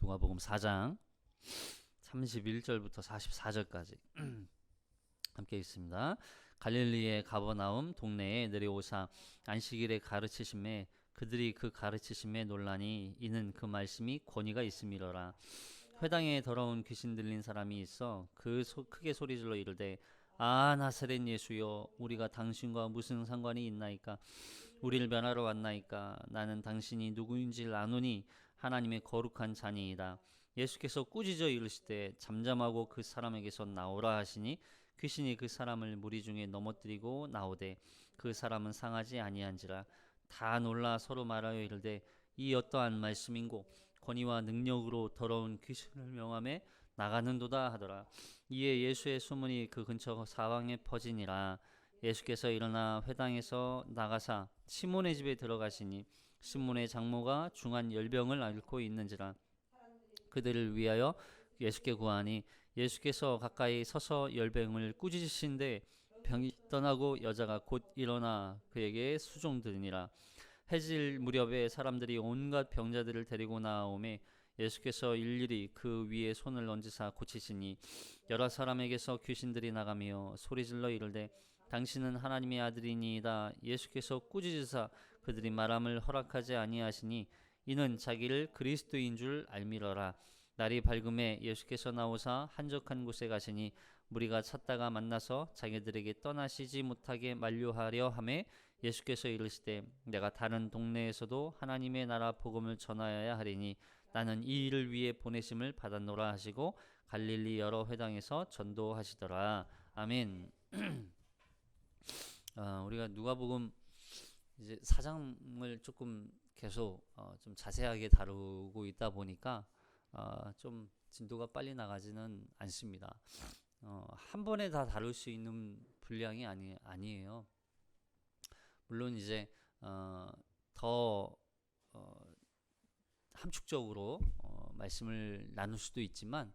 누가복음 4장 31절부터 44절까지 함께 있습니다. 갈릴리의 가버나움 동네에 내려오사 안식일에 가르치심에 그들이 그 가르치심에 놀라니 이는 그 말씀이 권위가 있음이로라. 회당에 더러운 귀신 들린 사람이 있어 크게 소리질러 이르되 아 나사렛 예수여 우리가 당신과 무슨 상관이 있나이까? 우리를 변하러 왔나이까? 나는 당신이 누구인지를 아노니 하나님의 거룩한 자니이다. 예수께서 꾸짖어 이르시되 잠잠하고 그 사람에게서 나오라 하시니 귀신이 그 사람을 무리 중에 넘어뜨리고 나오되 그 사람은 상하지 아니한지라. 다 놀라 서로 말하여 이르되 이 어떠한 말씀인고 권위와 능력으로 더러운 귀신을 명함에 나가는도다 하더라. 이에 예수의 소문이 그 근처 사방에 퍼지니라. 예수께서 일어나 회당에서 나가사 시몬의 집에 들어가시니 시몬의 장모가 중한 열병을 앓고 있는지라. 그들을 위하여 예수께 구하니 예수께서 가까이 서서 열병을 꾸짖으신데 병이 떠나고 여자가 곧 일어나 그에게 수종드니라. 해질 무렵에 사람들이 온갖 병자들을 데리고 나오매 예수께서 일일이 그 위에 손을 얹으사 고치시니 여러 사람에게서 귀신들이 나가며 소리질러 이르되 당신은 하나님의 아들이니이다. 예수께서 꾸짖으사 그들이 말함을 허락하지 아니하시니 이는 자기를 그리스도인 줄 알미러라. 날이 밝음에 예수께서 나오사 한적한 곳에 가시니 무리가 찾다가 만나서 자기들에게 떠나시지 못하게 만류하려 하매 예수께서 이르시되 내가 다른 동네에서도 하나님의 나라 복음을 전하여야 하리니 나는 이 일을 위해 보내심을 받았노라 하시고 갈릴리 여러 회당에서 전도하시더라. 아멘. 우리가 누가복음 이제 4장을 조금 계속 좀 자세하게 다루고 있다 보니까 좀 진도가 빨리 나가지는 않습니다. 한 번에 다 다룰 수 있는 분량이 아니에요. 물론 이제 더 함축적으로 말씀을 나눌 수도 있지만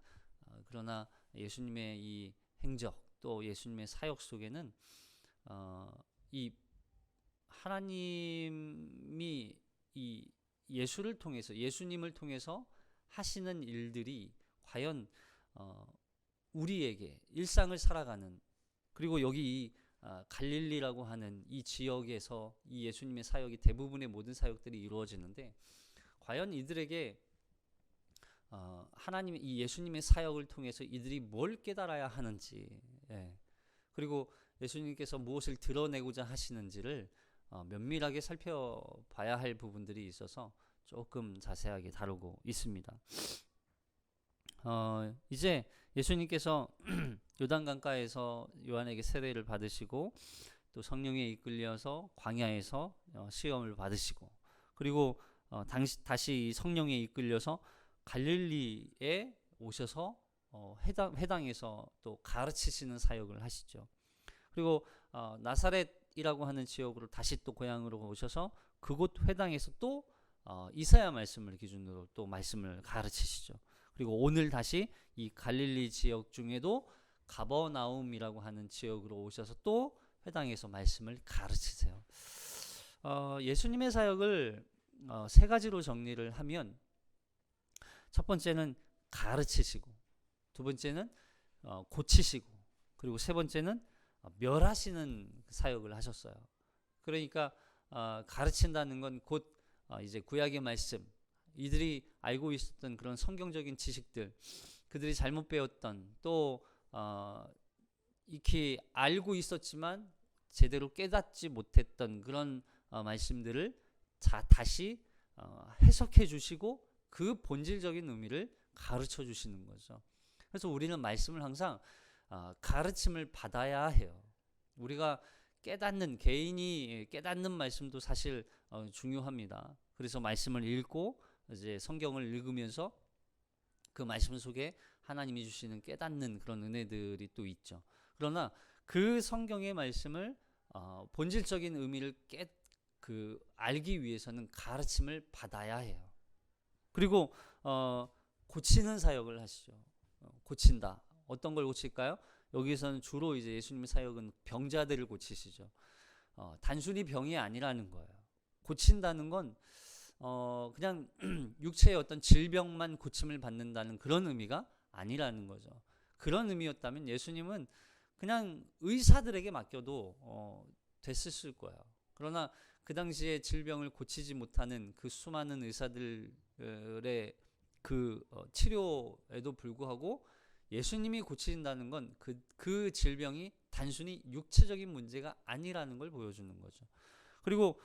그러나 예수님의 이 행적 또 예수님의 사역 속에는 이 하나님이 이 예수를 통해서 예수님을 통해서 하시는 일들이 과연 우리에게 일상을 살아가는 그리고 여기 이 갈릴리라고 하는 이 지역에서 이 예수님의 사역이 대부분의 모든 사역들이 이루어지는데 과연 이들에게 하나님의 이 예수님의 사역을 통해서 이들이 뭘 깨달아야 하는지 그리고 예수님께서 무엇을 드러내고자 하시는지를 면밀하게 살펴봐야 할 부분들이 있어서 조금 자세하게 다루고 있습니다. 이제 예수님께서 요단강가에서 요한에게 세례를 받으시고 또 성령에 이끌려서 광야에서 시험을 받으시고 그리고 다시 성령에 이끌려서 갈릴리에 오셔서 회당에서 또 가르치시는 사역을 하시죠. 그리고 나사렛이라고 하는 지역으로 다시 또 고향으로 오셔서 그곳 회당에서 또 이사야 말씀을 기준으로 또 말씀을 가르치시죠. 그리고 오늘 다시 이 갈릴리 지역 중에도 가버나움이라고 하는 지역으로 오셔서 또 회당에서 말씀을 가르치세요. 예수님의 사역을 세 가지로 정리를 하면 첫 번째는 가르치시고 두 번째는 고치시고 그리고 세 번째는 멸하시는 사역을 하셨어요. 그러니까 가르친다는 건 곧 이제 구약의 말씀 이들이 알고 있었던 그런 성경적인 지식들 그들이 잘못 배웠던 또 익히 알고 있었지만 제대로 깨닫지 못했던 그런 말씀들을 다시 해석해 주시고 그 본질적인 의미를 가르쳐 주시는 거죠. 그래서 우리는 말씀을 항상 가르침을 받아야 해요. 우리가 개인이 깨닫는 말씀도 사실 중요합니다. 그래서 말씀을 읽고 이제 성경을 읽으면서 그 말씀 속에 하나님이 주시는 깨닫는 그런 은혜들이 또 있죠. 그러나 그 성경의 말씀을 본질적인 의미를 알기 위해서는 가르침을 받아야 해요. 그리고 고치는 사역을 하시죠. 고친다. 어떤 걸 고칠까요? 여기서는 주로 이제 예수님의 사역은 병자들을 고치시죠. 단순히 병이 아니라는 거예요. 고친다는 건 그냥 육체의 어떤 질병만 고침을 받는다는 그런 의미가 아니라는 거죠. 그런 의미였다면 예수님은 그냥 의사들에게 맡겨도 됐을 거예요. 그러나 그 당시에 질병을 고치지 못하는 그 수많은 의사들의 그 치료에도 불구하고 예수님이 고친다는 건 그 질병이 단순히 육체적인 문제가 아니라는 걸 보여주는 거죠. 그리고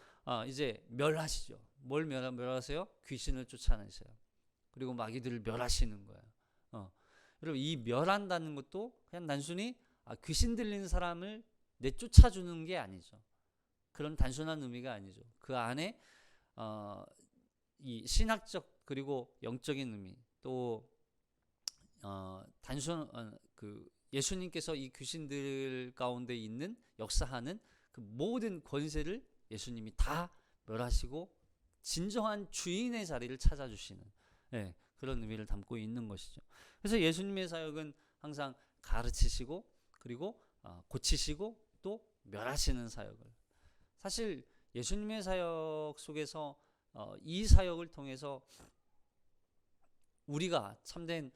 이제 멸하시죠. 뭘 멸하세요? 귀신을 쫓아내세요. 그리고 마귀들을 멸하시는 거예요. 여러분, 이 멸한다는 것도 그냥 단순히 귀신 들리는 사람을 내쫓아주는 게 아니죠. 그런 단순한 의미가 아니죠. 그 안에 이 신학적 그리고 영적인 의미, 또 그 예수님께서 이 귀신들 가운데 있는 역사하는 그 모든 권세를 예수님이 다 멸하시고 진정한 주인의 자리를 찾아주시는 그런 의미를 담고 있는 것이죠. 그래서 예수님의 사역은 항상 가르치시고 그리고 고치시고 또 멸하시는 사역을, 사실 예수님의 사역 속에서 이 사역을 통해서 우리가 참된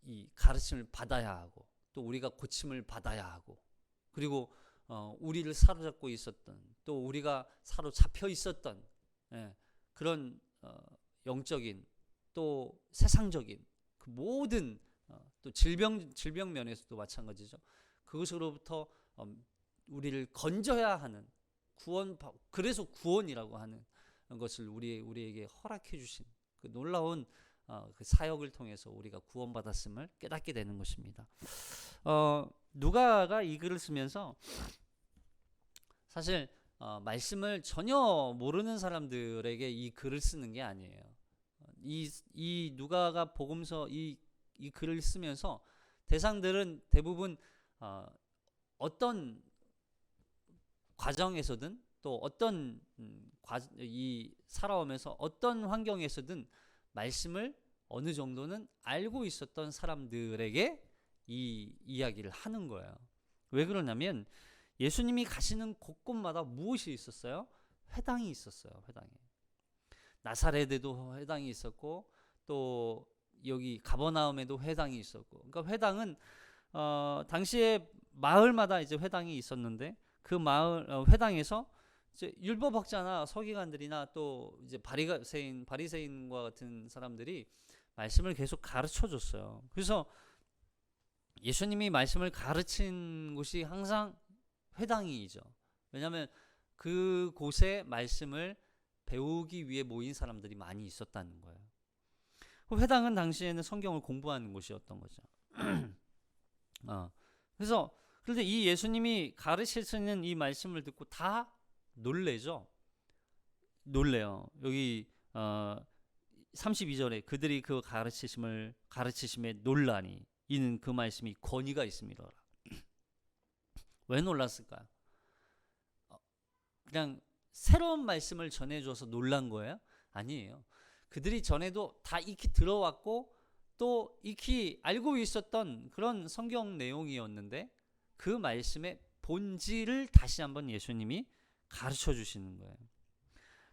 이 가르침을 받아야 하고 또 우리가 고침을 받아야 하고 그리고 우리를 사로잡고 있었던 또 우리가 사로잡혀 있었던 그런 영적인 또 세상적인 그 모든 또 질병 면에서도 마찬가지죠. 그것으로부터 우리를 건져야 하는 그래서 구원이라고 하는 것을 우리에게 허락해 주신 그 놀라운 그 사역을 통해서 우리가 구원받았음을 깨닫게 되는 것입니다. 누가가 이 글을 쓰면서 사실 말씀을 전혀 모르는 사람들에게 이 글을 쓰는 게 아니에요. 이 누가가 복음서 이 글을 쓰면서 대상들은 대부분 어떤 과정에서든 또 어떤 이 살아오면서 어떤 환경에서든 말씀을 어느 정도는 알고 있었던 사람들에게 이 이야기를 하는 거예요. 왜 그러냐면 예수님이 가시는 곳곳마다 무엇이 있었어요? 회당이 있었어요. 회당이. 나사렛에도 회당이 있었고 또 여기 가버나움에도 회당이 있었고, 그러니까 회당은 당시에 마을마다 이제 회당이 있었는데 그 마을 회당에서 이제 율법학자나 서기관들이나 또 이제 바리새인과 같은 사람들이 말씀을 계속 가르쳐 줬어요. 그래서 예수님이 말씀을 가르친 곳이 항상 회당이죠. 왜냐하면 그곳에 말씀을 배우기 위해 모인 사람들이 많이 있었다는 거예요. 회당은 당시에는 성경을 공부하는 곳이었던 거죠. 그래서 그런데 이 예수님이 가르치시는 이 말씀을 듣고 다 놀래죠. 놀래요. 여기 32절에 그들이 그 가르치심에 놀라니 이는 그 말씀이 권위가 있음이로라. 왜 놀랐을까요? 그냥 새로운 말씀을 전해줘서 놀란 거예요? 아니에요. 그들이 전에도 다 익히 들어왔고 또 익히 알고 있었던 그런 성경 내용이었는데 그 말씀의 본질을 다시 한번 예수님이 가르쳐 주시는 거예요.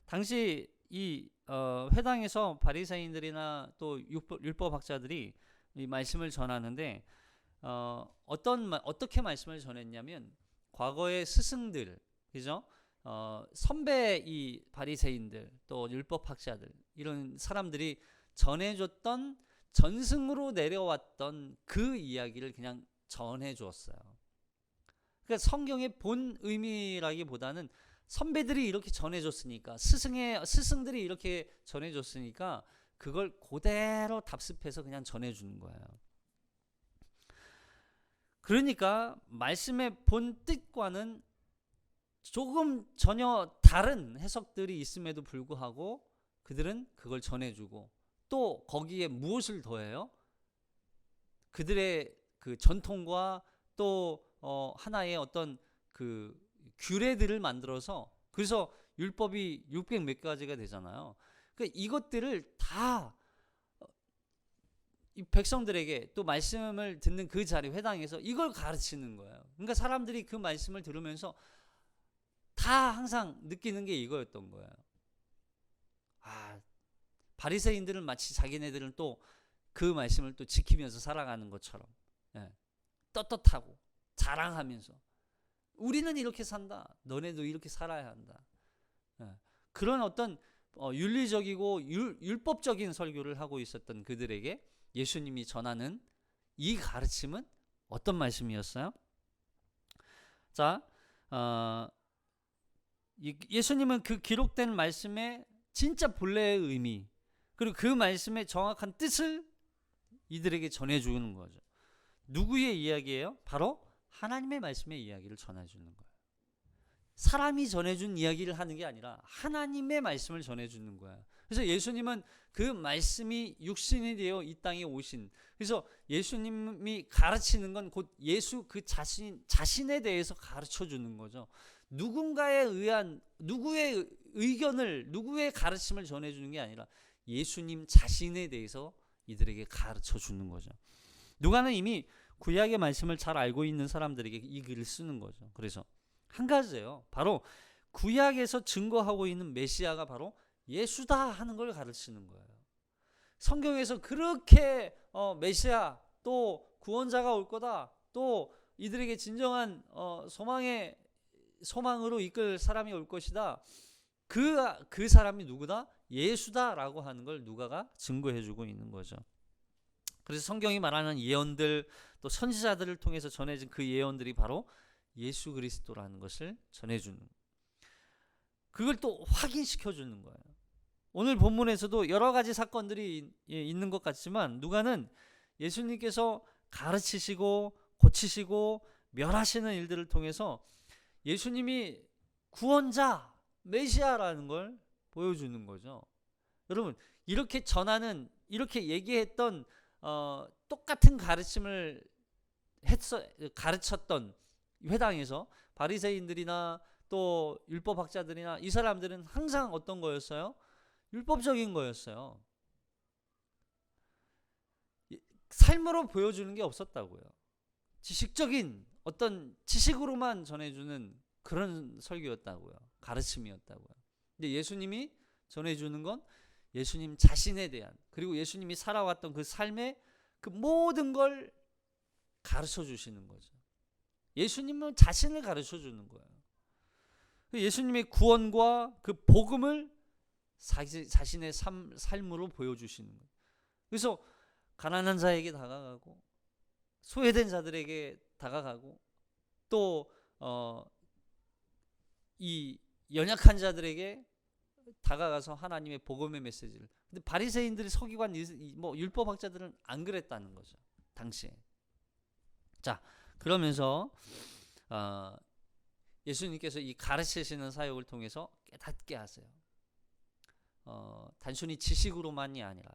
당시 이 회당에서 바리새인들이나 또 율법학자들이 이 말씀을 전하는데 어떻게 말씀을 전했냐면 과거의 스승들, 그죠? 선배 이 바리새인들 또 율법학자들 이런 사람들이 전해줬던 전승으로 내려왔던 그 이야기를 그냥 전해주었어요. 그러니까 성경의 본 의미라기보다는 선배들이 이렇게 전해줬으니까 스승들이 이렇게 전해줬으니까 그걸 그대로 답습해서 그냥 전해주는 거예요. 그러니까 말씀의 본 뜻과는 조금 전혀 다른 해석들이 있음에도 불구하고 그들은 그걸 전해주고 또 거기에 무엇을 더해요? 그들의 그 전통과 또 하나의 어떤 그 규례들을 만들어서, 그래서 율법이 600 몇 가지가 되잖아요. 그러니까 이것들을 다 이 백성들에게 또 말씀을 듣는 그 자리 회당에서 이걸 가르치는 거예요. 그러니까 사람들이 그 말씀을 들으면서 다 항상 느끼는 게 이거였던 거예요. 바리새인들은 마치 자기네들은 또 그 말씀을 또 지키면서 살아가는 것처럼 떳떳하고 자랑하면서 우리는 이렇게 산다, 너네도 이렇게 살아야 한다. 그런 어떤 윤리적이고 율법적인 설교를 하고 있었던 그들에게 예수님이 전하는 이 가르침은 어떤 말씀이었어요? 자, 예수님은 그 기록된 말씀의 진짜 본래의 의미, 그리고 그 말씀의 정확한 뜻을 이들에게 전해주는 거죠. 누구의 이야기예요? 바로 하나님의 말씀의 이야기를 전해주는 거예요. 사람이 전해준 이야기를 하는 게 아니라 하나님의 말씀을 전해주는 거예요. 그래서 예수님은 그 말씀이 육신이 되어 이 땅에 오신, 그래서 예수님이 가르치는 건 곧 예수 그 자신에 대해서 가르쳐 주는 거죠. 누군가에 의한, 누구의 의견을, 누구의 가르침을 전해주는 게 아니라 예수님 자신에 대해서 이들에게 가르쳐 주는 거죠. 누가는 이미 구약의 말씀을 잘 알고 있는 사람들에게 이 글을 쓰는 거죠. 그래서 한 가지예요. 바로 구약에서 증거하고 있는 메시아가 바로 예수다 하는 걸 가르치는 거예요. 성경에서 그렇게 메시아 또 구원자가 올 거다, 또 이들에게 진정한 소망으로 이끌 사람이 올 것이다, 그 사람이 누구다? 예수다라고 하는 걸 누가가 증거해주고 있는 거죠. 그래서 성경이 말하는 예언들, 또 선지자들을 통해서 전해진 그 예언들이 바로 예수 그리스도라는 것을 전해주는, 그걸 또 확인시켜주는 거예요. 오늘 본문에서도 여러 가지 사건들이 있는 것 같지만 누가는 예수님께서 가르치시고 고치시고 멸하시는 일들을 통해서 예수님이 구원자, 메시아라는 걸 보여주는 거죠. 여러분, 이렇게 전하는, 이렇게 얘기했던 똑같은 가르침을 가르쳤던 회당에서 바리새인들이나 또 율법학자들이나 이 사람들은 항상 어떤 거였어요? 율법적인 거였어요. 삶으로 보여주는 게 없었다고요. 지식적인 어떤 지식으로만 전해주는 그런 설교였다고요. 가르침이었다고요. 근데 예수님이 전해주는 건 예수님 자신에 대한, 그리고 예수님이 살아왔던 그 삶의 그 모든 걸 가르쳐 주시는 거죠. 예수님은 자신을 가르쳐 주는 거예요. 예수님의 구원과 그 복음을 자신의 삶으로 보여주시는 거예요. 그래서 가난한 자에게 다가가고 소외된 자들에게 다가가고 또 이 연약한 자들에게 다가가서 하나님의 복음의 메시지를. 근데 바리새인들이, 서기관, 율법학자들은 안 그랬다는 거죠, 당시에. 자, 그러면서 예수님께서 이 가르치시는 사역을 통해서 깨닫게 하세요. 단순히 지식으로만이 아니라,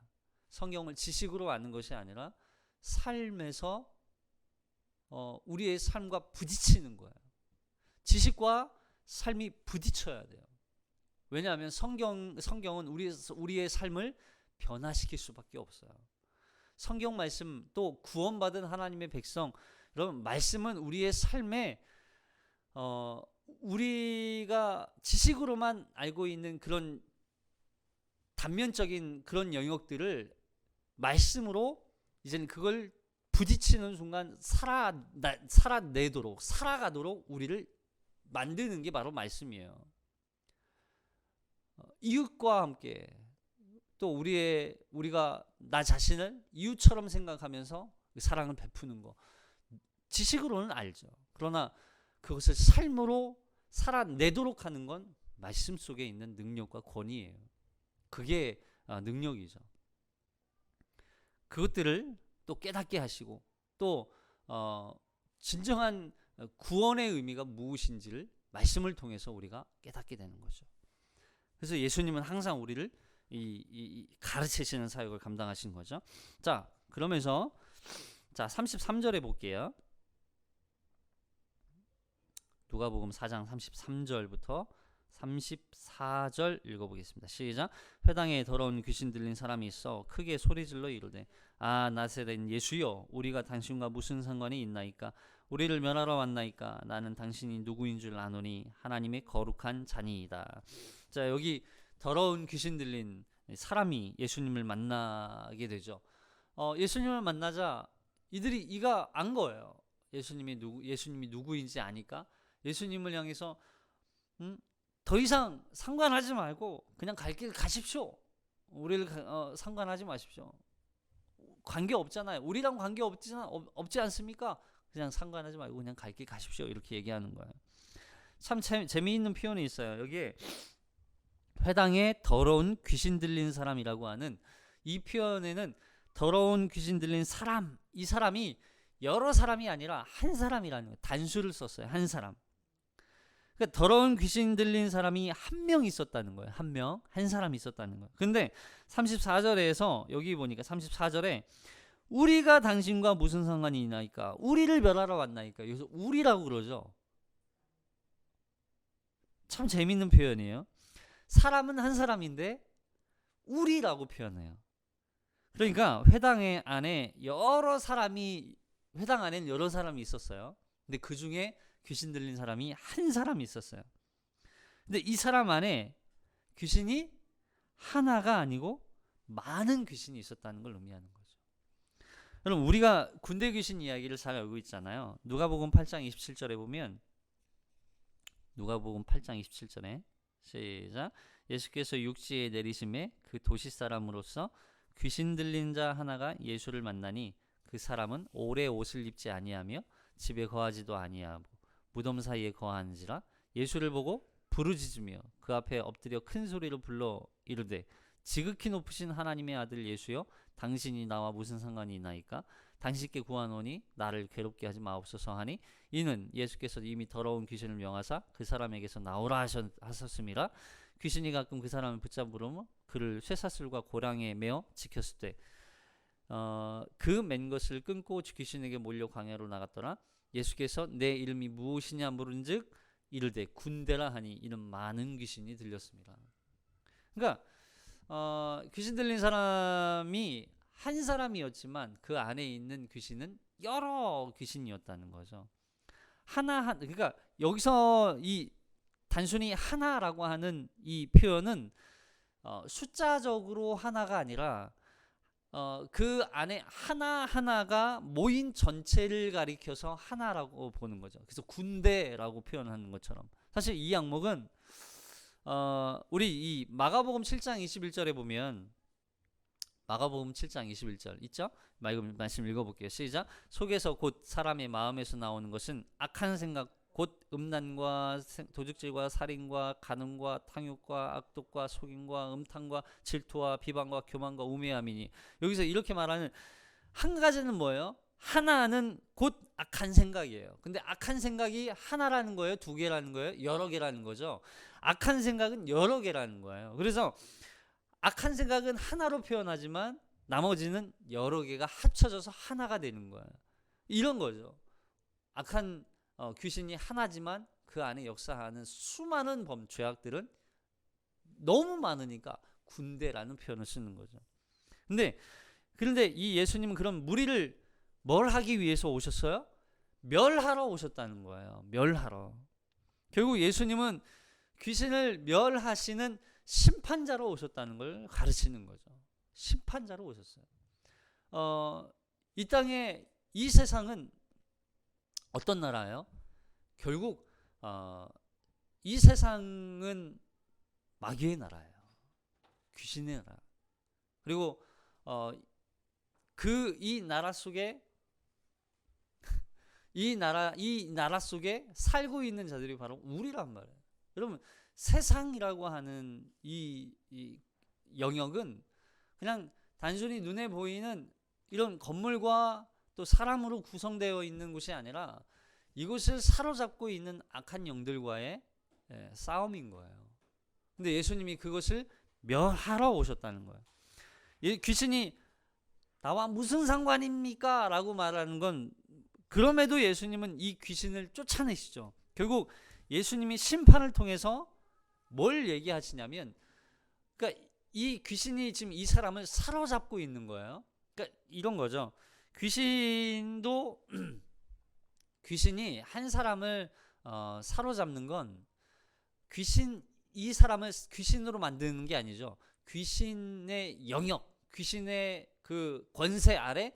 성경을 지식으로 아는 것이 아니라 삶에서 우리의 삶과 부딪히는 거예요. 지식과 삶이 부딪혀야 돼요. 왜냐하면 성경은 우리의 삶을 변화시킬 수밖에 없어요. 성경 말씀, 또 구원받은 하나님의 백성, 여러분, 말씀은 우리의 삶에 우리가 지식으로만 알고 있는 그런 단면적인 그런 영역들을 말씀으로 이제는 그걸 부딪히는 순간 살아가도록 우리를 만드는 게 바로 말씀이에요. 이웃과 함께, 또 우리가 나 자신을 이웃처럼 생각하면서 사랑을 베푸는 거, 지식으로는 알죠. 그러나 그것을 삶으로 살아내도록 하는 건 말씀 속에 있는 능력과 권위예요. 그게 능력이죠. 그것들을 또 깨닫게 하시고, 또 진정한 구원의 의미가 무엇인지를 말씀을 통해서 우리가 깨닫게 되는 거죠. 그래서 예수님은 항상 우리를 가르치시는 사역을 감당하신 거죠. 자, 그러면서 33절에 볼게요. 누가복음 4장 33절부터 34절 읽어보겠습니다. 시작. 회당에 더러운 귀신 들린 사람이 있어 크게 소리질러 이르되, 아, 나사렛 예수여, 우리가 당신과 무슨 상관이 있나이까? 우리를 멸하러 왔나이까? 나는 당신이 누구인 줄 아노니 하나님의 거룩한 자니이다. 자, 여기 더러운 귀신 들린 사람이 예수님을 만나게 되죠. 예수님을 만나자 이가 안 거예요. 예수님이 누구인지 아니까 예수님을 향해서 더 이상 상관하지 말고 그냥 갈 길 가십시오. 우리를 상관하지 마십시오. 관계 없잖아요. 우리랑 관계 없지 않습니까? 그냥 상관하지 말고 그냥 갈 길 가십시오. 이렇게 얘기하는 거예요. 참 재미있는 표현이 있어요. 여기에 회당에 더러운 귀신 들린 사람이라고 하는 이 표현에는 더러운 귀신 들린 사람, 이 사람이 여러 사람이 아니라 한 사람이라는 거예요. 단수를 썼어요. 한 사람. 그러니까 더러운 귀신 들린 사람이 한 명 있었다는 거예요. 한 사람이 있었다는 거예요. 근데 34절에서 여기 보니까 34절에 우리가 당신과 무슨 상관이 있나이까? 우리를 멸하러 왔나이까? 여기서 우리라고 그러죠. 참 재밌는 표현이에요. 사람은 한 사람인데 우리라고 표현해요. 그러니까 회당 안에는 여러 사람이 있었어요. 근데 그 중에 귀신 들린 사람이 한 사람이 있었어요. 근데 이 사람 안에 귀신이 하나가 아니고 많은 귀신이 있었다는 걸 의미하는 거죠. 여러분, 우리가 군대 귀신 이야기를 잘 알고 있잖아요. 누가복음 8장 27절에 보면, 누가복음 8장 27절에 시작. 예수께서 육지에 내리심에 그 도시 사람으로서 귀신 들린 자 하나가 예수를 만나니 그 사람은 오래 옷을 입지 아니하며 집에 거하지도 아니하고 무덤 사이에 거하는지라. 예수를 보고 부르짖으며 그 앞에 엎드려 큰 소리로 불러 이르되 지극히 높으신 하나님의 아들 예수여, 당신이 나와 무슨 상관이 있나이까? 당신께 구하노니 나를 괴롭게 하지 마옵소서 하니, 이는 예수께서 이미 더러운 귀신을 명하사 그 사람에게서 나오라 하셨음이라. 귀신이 가끔 그 사람을 붙잡으러 그를 쇠사슬과 고랑에 매어 지켰을 때 그 맨 것을 끊고 귀신에게 몰려 광야로 나갔더라. 예수께서 내 이름이 무엇이냐 물은즉 이르되 군대라 하니 이는 많은 귀신이 들렸습니다. 그러니까 귀신 들린 사람이 한 사람이었지만 그 안에 있는 귀신은 여러 귀신이었다는 거죠. 그러니까 여기서 이 단순히 하나라고 하는 이 표현은 숫자적으로 하나가 아니라 그 안에 하나하나가 모인 전체를 가리켜서 하나라고 보는 거죠. 그래서 군대라고 표현하는 것처럼, 사실 이 항목은 우리 이 마가복음 7장 21절에 보면, 마가복음 7장 21절 있죠? 말씀 읽어볼게요. 시작. 속에서 곧 사람의 마음에서 나오는 것은 악한 생각 곧 음란과 도둑질과 살인과 간음과 탕욕과 악독과 속임과 음탕과 질투와 비방과 교만과 우매함이니. 여기서 이렇게 말하는 한 가지는 뭐예요? 하나는 곧 악한 생각이에요. 근데 악한 생각이 하나라는 거예요? 두 개라는 거예요? 여러 개라는 거죠. 악한 생각은 여러 개라는 거예요. 그래서 악한 생각은 하나로 표현하지만 나머지는 여러 개가 합쳐져서 하나가 되는 거예요. 이런 거죠. 악한 귀신이 하나지만 그 안에 역사하는 수많은 죄악들은 너무 많으니까 군대라는 표현을 쓰는 거죠. 그런데 이 예수님은 그럼 무리를 뭘 하기 위해서 오셨어요? 멸하러 오셨다는 거예요. 멸하러. 결국 예수님은 귀신을 멸하시는 심판자로 오셨다는 걸 가르치는 거죠. 심판자로 오셨어요. 이 땅에, 이 세상은 어떤 나라예요? 결국 이 세상은 마귀의 나라예요. 귀신의 나라. 그리고 이 나라 속에 이 나라 속에 살고 있는 자들이 바로 우리란 말이에요. 여러분, 세상이라고 하는 이 영역은 그냥 단순히 눈에 보이는 이런 건물과 또 사람으로 구성되어 있는 곳이 아니라 이곳을 사로잡고 있는 악한 영들과의 싸움인 거예요. 근데 예수님이 그것을 멸하러 오셨다는 거예요. 귀신이 나와 무슨 상관입니까? 라고 말하는 건, 그럼에도 예수님은 이 귀신을 쫓아내시죠. 결국 예수님이 심판을 통해서 뭘 얘기하시냐면, 그러니까 이 귀신이 지금 이 사람을 사로잡고 있는 거예요. 그러니까 이런 거죠. 귀신이 한 사람을 사로잡는 건 이 사람을 귀신으로 만드는 게 아니죠. 귀신의 영역, 귀신의 그 권세 아래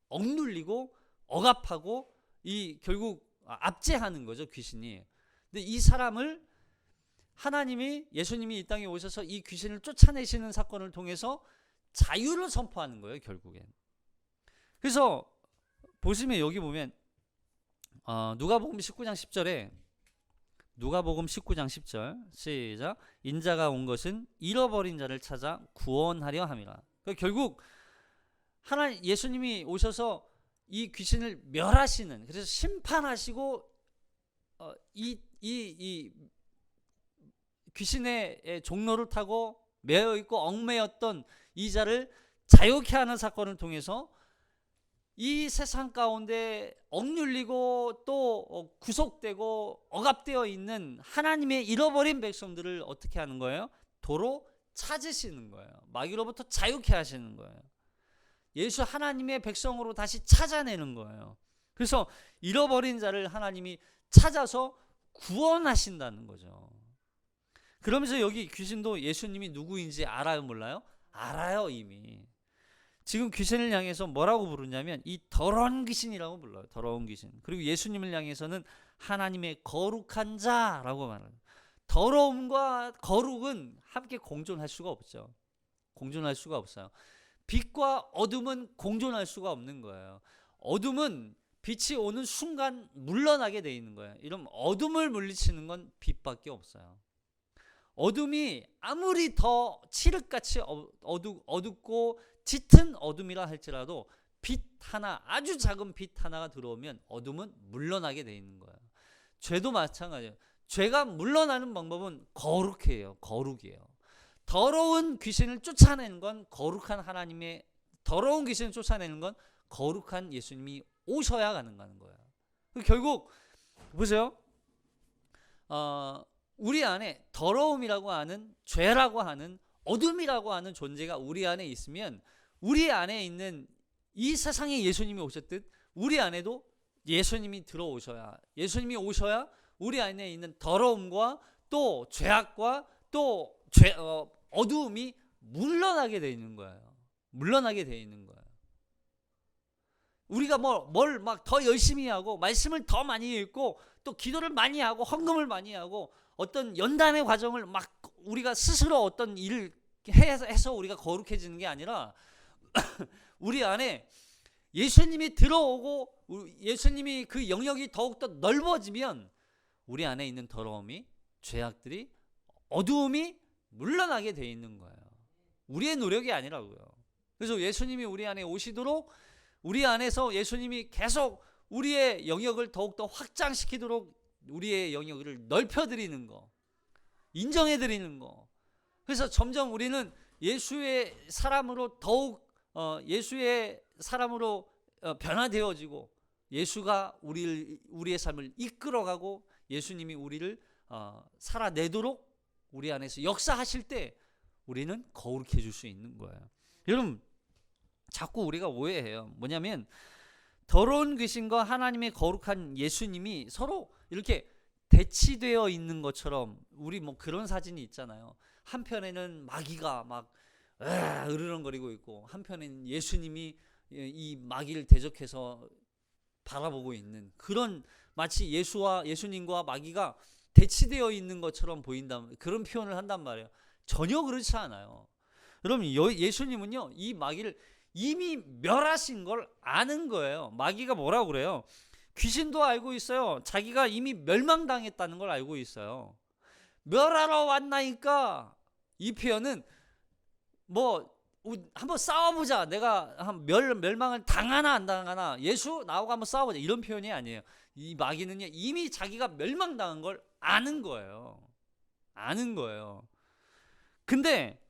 억눌리고 억압하고 이 결국 압제하는 거죠, 귀신이. 근데 이 사람을 하나님이, 예수님이 이 땅에 오셔서 이 귀신을 쫓아내시는 사건을 통해서 자유를 선포하는 거예요, 결국엔. 그래서 보시면 여기 보면 누가복음 19장 10절에, 누가복음 19장 10절 시작. 인자가 온 것은 잃어버린 자를 찾아 구원하려 함이라. 그러니까 결국 예수님이 오셔서 이 귀신을 멸하시는, 그래서 심판하시고 이 귀신의 종로를 타고 매여 있고 얽매였던 이 자를 자유케 하는 사건을 통해서 이 세상 가운데 억눌리고 또 구속되고 억압되어 있는 하나님의 잃어버린 백성들을 어떻게 하는 거예요? 도로 찾으시는 거예요. 마귀로부터 자유케 하시는 거예요. 예수 하나님의 백성으로 다시 찾아내는 거예요. 그래서 잃어버린 자를 하나님이 찾아서 구원하신다는 거죠. 그러면서 여기 귀신도 예수님이 누구인지 알아요, 몰라요? 알아요, 이미. 지금 귀신을 향해서 뭐라고 부르냐면 이 더러운 귀신이라고 불러요. 더러운 귀신. 그리고 예수님을 향해서는 하나님의 거룩한 자라고 말해요. 더러움과 거룩은 함께 공존할 수가 없죠. 공존할 수가 없어요. 빛과 어둠은 공존할 수가 없는 거예요. 어둠은 빛이 오는 순간 물러나게 돼 있는 거예요. 이런 어둠을 물리치는 건 빛밖에 없어요. 어둠이 아무리 더 칠흑같이 어둡고 짙은 어둠이라 할지라도 빛 하나, 아주 작은 빛 하나가 들어오면 어둠은 물러나게 돼 있는 거예요. 죄도 마찬가지예요. 죄가 물러나는 방법은 거룩해요. 거룩이에요. 더러운 귀신을 쫓아내는 건 거룩한 하나님의, 더러운 귀신을 쫓아내는 건 거룩한 예수님이 오셔야 가능한 거예요. 결국 보세요. 우리 안에 더러움이라고 하는, 죄라고 하는, 어둠이라고 하는 존재가 우리 안에 있으면 우리 안에 있는 이 세상에 예수님이 오셨듯 우리 안에도 예수님이 들어오셔야, 예수님이 오셔야 우리 안에 있는 더러움과 또 죄악과 또 어두움이 물러나게 되어 있는 거예요. 물러나게 되어 있는 거예요. 우리가 뭘 막 더 열심히 하고 말씀을 더 많이 읽고 또 기도를 많이 하고 헌금을 많이 하고 어떤 연단의 과정을 막 우리가 스스로 어떤 일을 해서 우리가 거룩해지는 게 아니라 우리 안에 예수님이 들어오고 예수님이 그 영역이 더욱더 넓어지면 우리 안에 있는 더러움이, 죄악들이, 어두움이 물러나게 돼 있는 거예요. 우리의 노력이 아니라고요. 그래서 예수님이 우리 안에 오시도록 우리 안에서 예수님이 계속 우리의 영역을 더욱더 확장시키도록 우리의 영역을 넓혀드리는 거, 인정해드리는 거. 그래서 점점 우리는 예수의 사람으로 더욱 예수의 사람으로 변화되어지고 예수가 우리의 삶을 이끌어가고 예수님이 우리를 살아내도록 우리 안에서 역사하실 때 우리는 거룩해질 수 있는 거예요. 여러분, 자꾸 우리가 오해해요. 뭐냐면 더러운 귀신과 하나님의 거룩한 예수님이 서로 이렇게 대치되어 있는 것처럼, 우리 뭐 그런 사진이 있잖아요. 한편에는 마귀가 막 으르렁거리고 있고 한편에는 예수님이 이 마귀를 대적해서 바라보고 있는, 그런 마치 예수님과 마귀가 대치되어 있는 것처럼 보인다, 그런 표현을 한단 말이에요. 전혀 그렇지 않아요. 여러분, 예수님은요 이 마귀를 이미 멸하신 걸 아는 거예요. 마귀가 뭐라고 그래요? 귀신도 알고 있어요. 자기가 이미 멸망당했다는 걸 알고 있어요. 멸하러 왔나니까. 이 표현은 뭐 한번 싸워보자, 내가 멸망을 당하나 안 당하나, 예수 나하고 한번 싸워보자, 이런 표현이 아니에요. 이 마귀는요 이미 자기가 멸망당한 걸 아는 거예요. 아는 거예요. 근데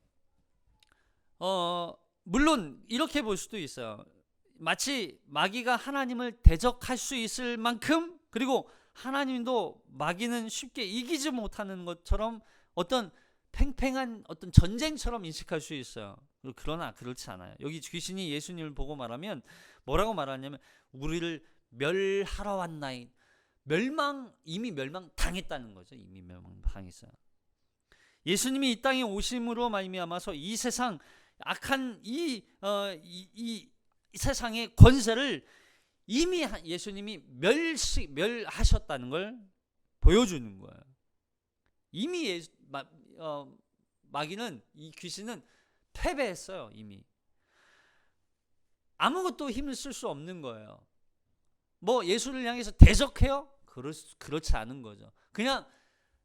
물론 이렇게 볼 수도 있어요. 마치 마귀가 하나님을 대적할 수 있을 만큼, 그리고 하나님도 마귀는 쉽게 이기지 못하는 것처럼 어떤 팽팽한 어떤 전쟁처럼 인식할 수 있어요. 그러나 그렇지 않아요. 여기 귀신이 예수님을 보고 말하면 뭐라고 말하냐면 우리를 멸하러 왔나이. 이미 멸망당했다는 거죠. 이미 멸망당했어요. 예수님이 이 땅에 오심으로 말미암아서 이 세상 악한 이 세상의 권세를 이미 예수님이 멸하셨다는 걸 보여주는 거예요. 이미 마귀는, 이 귀신은 패배했어요. 이미 아무것도 힘을 쓸 수 없는 거예요. 뭐 예수를 향해서 대적해요? 그렇지 않은 거죠. 그냥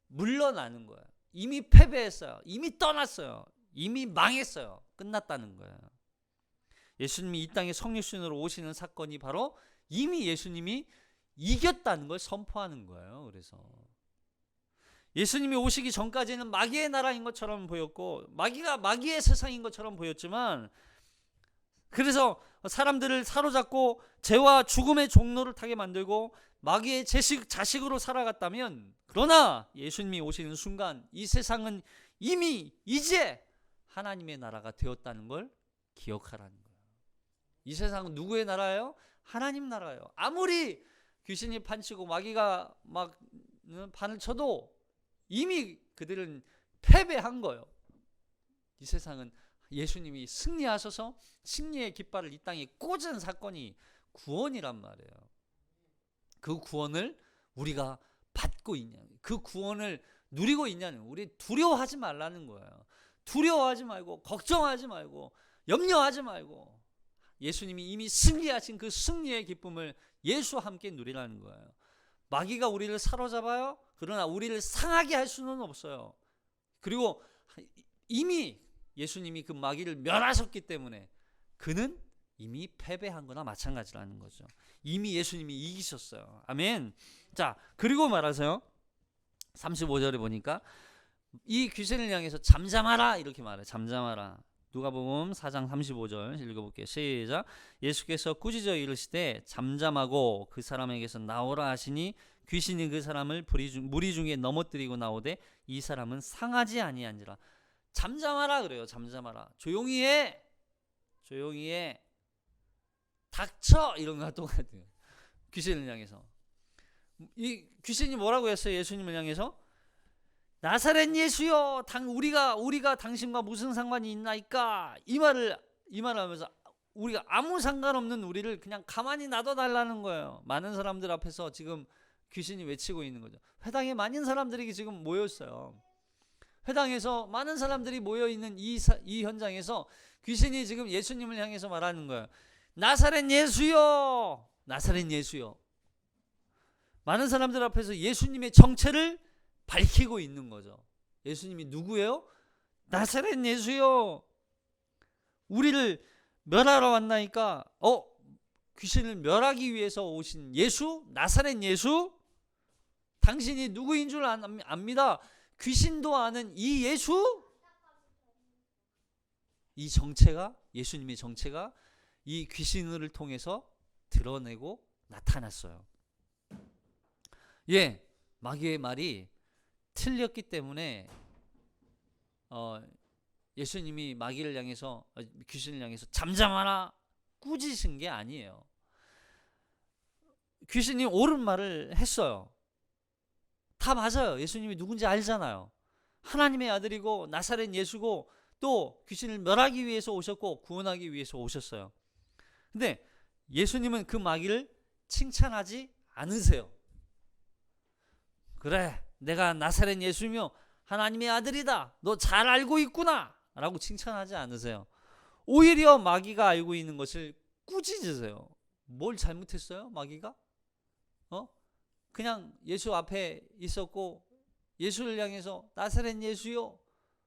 물러나는 거예요. 이미 패배했어요. 이미 떠났어요. 이미 망했어요. 끝났다는 거예요. 예수님이 이 땅에 성육신으로 오시는 사건이 바로 이미 예수님이 이겼다는 걸 선포하는 거예요. 그래서 예수님이 오시기 전까지는 마귀의 나라인 것처럼 보였고, 마귀가 마귀의 세상인 것처럼 보였지만, 그래서 사람들을 사로잡고 죄와 죽음의 종로를 타게 만들고 마귀의 자식으로 살아갔다면, 그러나 예수님이 오시는 순간 이 세상은 이미 이제 하나님의 나라가 되었다는 걸 기억하라는 거예요. 이 세상은 누구의 나라예요? 하나님 나라예요. 아무리 귀신이 판치고 마귀가 막 판을 쳐도 이미 그들은 패배한 거예요. 이 세상은 예수님이 승리하셔서 승리의 깃발을 이 땅에 꽂은 사건이 구원이란 말이에요. 그 구원을 우리가 받고 있냐, 그 구원을 누리고 있냐는, 우리 두려워하지 말라는 거예요. 두려워하지 말고, 걱정하지 말고, 염려하지 말고, 예수님이 이미 승리하신 그 승리의 기쁨을 예수와 함께 누리라는 거예요. 마귀가 우리를 사로잡아요. 그러나 우리를 상하게 할 수는 없어요. 그리고 이미 예수님이 그 마귀를 멸하셨기 때문에 그는 이미 패배한 거나 마찬가지라는 거죠. 이미 예수님이 이기셨어요. 아멘. 자, 그리고 말하세요. 35절에 보니까 이 귀신을 향해서 잠잠하라 이렇게 말해요. 잠잠하라. 누가복음 4장 35절 읽어볼게요. 시작. 예수께서 꾸짖어 이르시되 잠잠하고 그 사람에게서 나오라 하시니 귀신이 그 사람을 무리 중에 넘어뜨리고 나오되 이 사람은 상하지 아니한지라. 잠잠하라 그래요. 잠잠하라. 조용히 해. 조용히 해. 닥쳐. 이런 거랑 똑같아요. 귀신을 향해서. 이 귀신이 뭐라고 했어요? 예수님을 향해서 나사렛 예수여, 우리가 당신과 무슨 상관이 있나이까? 이 말을 하면서 우리가 아무 상관없는 우리를 그냥 가만히 놔둬달라는 거예요. 많은 사람들 앞에서 지금 귀신이 외치고 있는 거죠. 회당에 많은 사람들이 지금 모였어요. 회당에서 많은 사람들이 모여있는 이 현장에서 귀신이 지금 예수님을 향해서 말하는 거예요. 나사렛 예수여, 나사렛 예수여. 많은 사람들 앞에서 예수님의 정체를 밝히고 있는 거죠. 예수님이 누구예요? 나사렛 예수요. 우리를 멸하러 왔나이까? 귀신을 멸하기 위해서 오신 예수? 나사렛 예수? 당신이 누구인 줄 압니다. 귀신도 아는 이 예수? 이 정체가, 예수님의 정체가 이 귀신을 통해서 드러내고 나타났어요. 예, 마귀의 말이 틀렸기 때문에 예수님이 마귀를 향해서, 귀신을 향해서 잠잠하라 꾸짖으신 게 아니에요. 귀신이 옳은 말을 했어요. 다 맞아요. 예수님이 누군지 알잖아요. 하나님의 아들이고 나사렛 예수고 또 귀신을 멸하기 위해서 오셨고 구원하기 위해서 오셨어요. 근데 예수님은 그 마귀를 칭찬하지 않으세요. 그래, 내가 나사렛 예수며 하나님의 아들이다. 너 잘 알고 있구나. 라고 칭찬하지 않으세요. 오히려 마귀가 알고 있는 것을 꾸짖으세요. 뭘 잘못했어요? 마귀가? 그냥 예수 앞에 있었고 예수를 향해서 나사렛 예수요,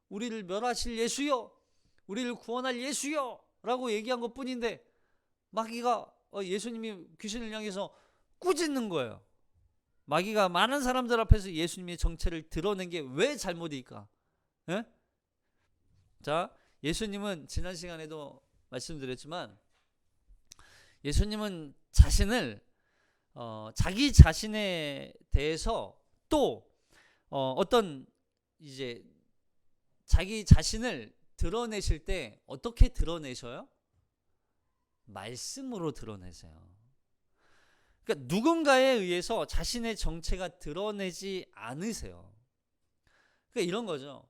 우리를 멸하실 예수요, 우리를 구원할 예수요 라고 얘기한 것 뿐인데 마귀가 예수님이 귀신을 향해서 꾸짖는 거예요. 마귀가 많은 사람들 앞에서 예수님의 정체를 드러낸 게 왜 잘못일까? 예? 자, 예수님은 지난 시간에도 말씀드렸지만 예수님은 자신을 자기 자신에 대해서 또 어떤 이제 자기 자신을 드러내실 때 어떻게 드러내셔요? 말씀으로 드러내세요. 그러니까 누군가에 의해서 자신의 정체가 드러내지 않으세요. 그러니까 이런 거죠.